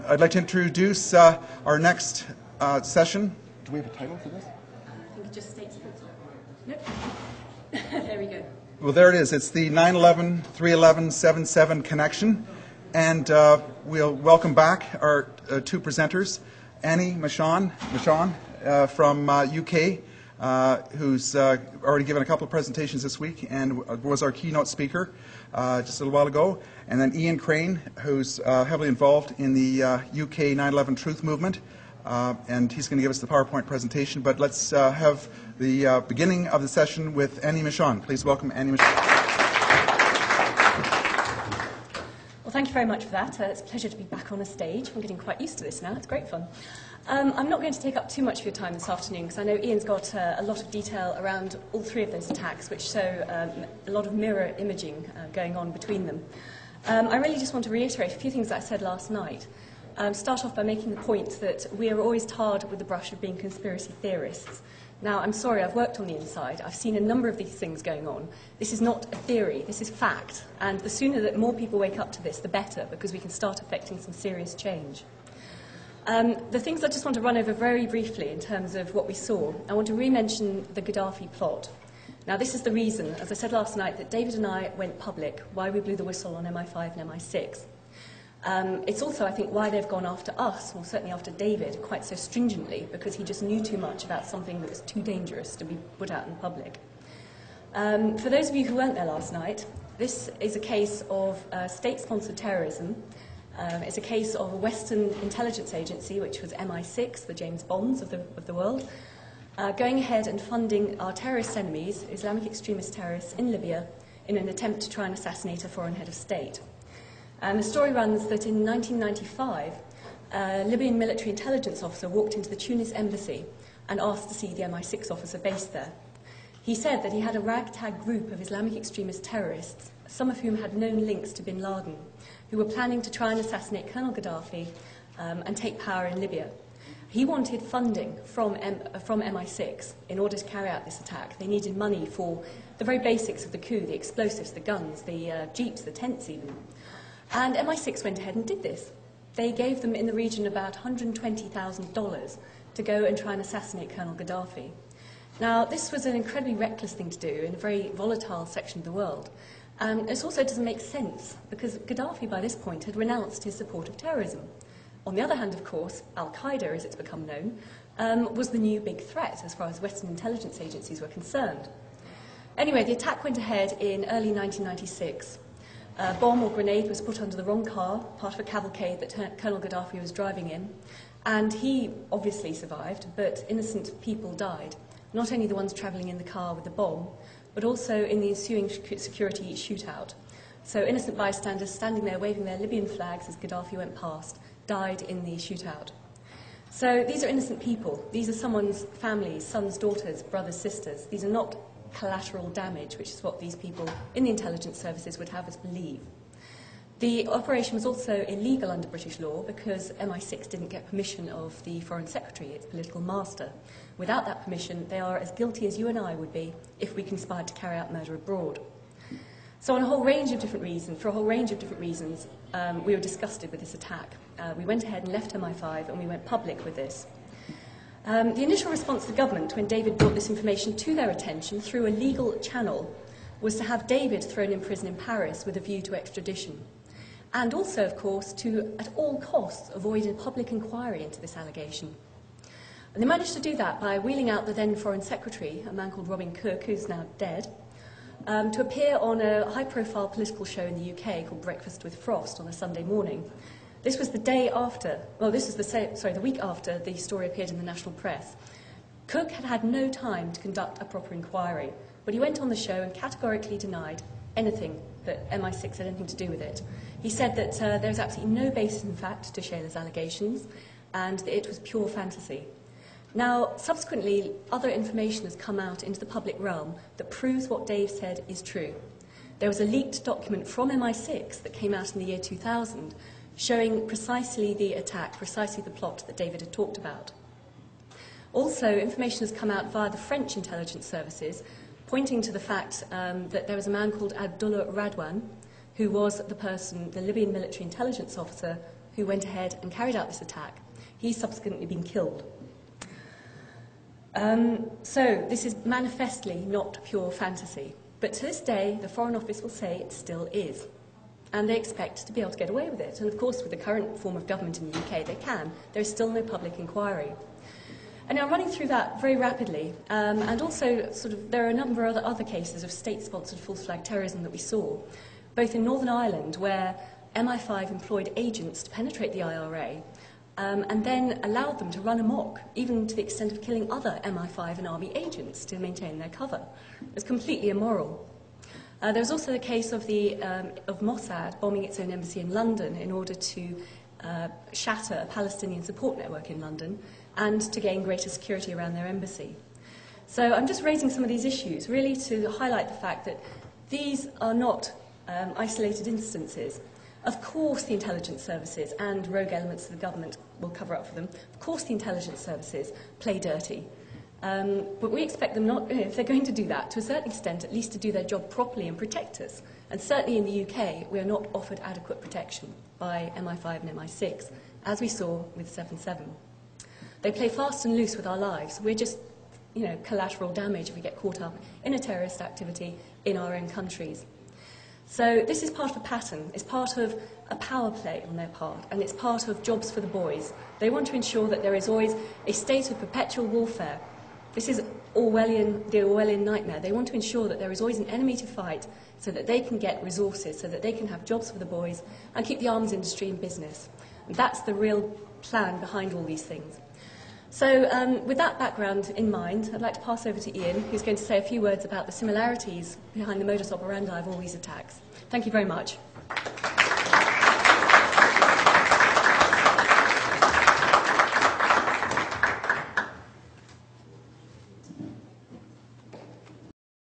I'd like to introduce our next session. Do we have a title for this? I think it just states Nope. There we go. Well, there it is. It's the 9/11/3/11/77 connection. And we'll welcome back our two presenters, Annie Machon from UK, who's already given a couple of presentations this week and was our keynote speaker just a little while ago. And then Ian Crane, who's heavily involved in the UK 9/11 Truth Movement. And he's going to give us the PowerPoint presentation. But let's have the beginning of the session with Annie Machon. Please welcome Annie Machon. Well, thank you very much for that. It's a pleasure to be back on a stage. I'm getting quite used to this now. It's great fun. I'm not going to take up too much of your time this afternoon because I know Ian's got a lot of detail around all three of those attacks, which show a lot of mirror imaging going on between them. I really just want to reiterate a few things that I said last night. Start off by making the point that we are always tarred with the brush of being conspiracy theorists. Now, I'm sorry, I've worked on the inside. I've seen a number of these things going on. This is not a theory, this is fact. And the sooner that more people wake up to this, the better, because we can start affecting some serious change. The things I just want to run over very briefly in terms of what we saw. I want to re-mention the Gaddafi plot. Now, this is the reason, as I said last night, that David and I went public, why we blew the whistle on MI5 and MI6. It's also, I think, why they've gone after us, or certainly after David, quite so stringently, because he just knew too much about something that was too dangerous to be put out in public. For those of you who weren't there last night, this is a case of state-sponsored terrorism. It's a case of a Western intelligence agency, which was MI6, the James Bonds of the world, going ahead and funding our terrorist enemies, Islamic extremist terrorists in Libya, in an attempt to try and assassinate a foreign head of state. And the story runs that in 1995, a Libyan military intelligence officer walked into the Tunis embassy and asked to see the MI6 officer based there. He said that he had a ragtag group of Islamic extremist terrorists, some of whom had known links to bin Laden, who were planning to try and assassinate Colonel Gaddafi and take power in Libya. He wanted funding from MI6 in order to carry out this attack. They needed money for the very basics of the coup, the explosives, the guns, the jeeps, the tents even. And MI6 went ahead and did this. They gave them in the region about $120,000 to go and try and assassinate Colonel Gaddafi. Now, this was an incredibly reckless thing to do in a very volatile section of the world. It also doesn't make sense, because Gaddafi by this point had renounced his support of terrorism. On the other hand, of course, Al-Qaeda, as it's become known, was the new big threat as far as Western intelligence agencies were concerned. Anyway, the attack went ahead in early 1996. A bomb or grenade was put under the wrong car, part of a cavalcade that Colonel Gaddafi was driving in, and he obviously survived, but innocent people died. Not only the ones travelling in the car with the bomb, but also in the ensuing security shootout. So innocent bystanders standing there waving their Libyan flags as Gaddafi went past died in the shootout. So these are innocent people. These are someone's families, sons, daughters, brothers, sisters. These are not collateral damage, which is what these people in the intelligence services would have us believe. The operation was also illegal under British law because MI6 didn't get permission of the Foreign Secretary, its political master. Without that permission, they are as guilty as you and I would be if we conspired to carry out murder abroad. So for a whole range of different reasons, we were disgusted with this attack. We went ahead and left MI5 and we went public with this. The initial response of the government when David brought this information to their attention through a legal channel was to have David thrown in prison in Paris with a view to extradition. And also, of course, to, at all costs, avoid a public inquiry into this allegation. And they managed to do that by wheeling out the then Foreign Secretary, a man called Robin Cook, who's now dead, to appear on a high-profile political show in the UK called Breakfast with Frost on a Sunday morning. This was the day after, well, this was the week after the story appeared in the national press. Cook had had no time to conduct a proper inquiry, but he went on the show and categorically denied anything that MI6 had anything to do with it. He said that there was absolutely no basis in fact to Shayla's allegations, and that it was pure fantasy. Now, subsequently, other information has come out into the public realm that proves what Dave said is true. There was a leaked document from MI6 that came out in the year 2000 showing precisely the attack, precisely the plot that David had talked about. Also, information has come out via the French intelligence services pointing to the fact that there was a man called Abdullah Radwan, who was the Libyan military intelligence officer who went ahead and carried out this attack. He's subsequently been killed. So this is manifestly not pure fantasy. But to this day, the Foreign Office will say it still is. And they expect to be able to get away with it. And of course, with the current form of government in the UK, they can. There is still no public inquiry. And now running through that very rapidly, and also there are a number of other cases of state-sponsored false flag terrorism that we saw, both in Northern Ireland, where MI5 employed agents to penetrate the IRA, and then allowed them to run amok, even to the extent of killing other MI5 and army agents to maintain their cover. It was completely immoral. There was also the case of Mossad bombing its own embassy in London in order to shatter a Palestinian support network in London and to gain greater security around their embassy. So I'm just raising some of these issues, really to highlight the fact that these are not isolated instances. Of course the intelligence services and rogue elements of the government will cover up for them. Of course the intelligence services play dirty. But we expect them not, if they're going to do that, to a certain extent, at least to do their job properly and protect us. And certainly in the UK, we are not offered adequate protection by MI5 and MI6, as we saw with 7/7. They play fast and loose with our lives. We're just, collateral damage if we get caught up in a terrorist activity in our own countries. So this is part of a pattern. It's part of a power play on their part, and it's part of jobs for the boys. They want to ensure that there is always a state of perpetual warfare. This is the Orwellian nightmare. They want to ensure that there is always an enemy to fight so that they can get resources, so that they can have jobs for the boys and keep the arms industry in business. And that's the real plan behind all these things. So with that background in mind, I'd like to pass over to Ian, who's going to say a few words about the similarities behind the modus operandi of all these attacks. Thank you very much.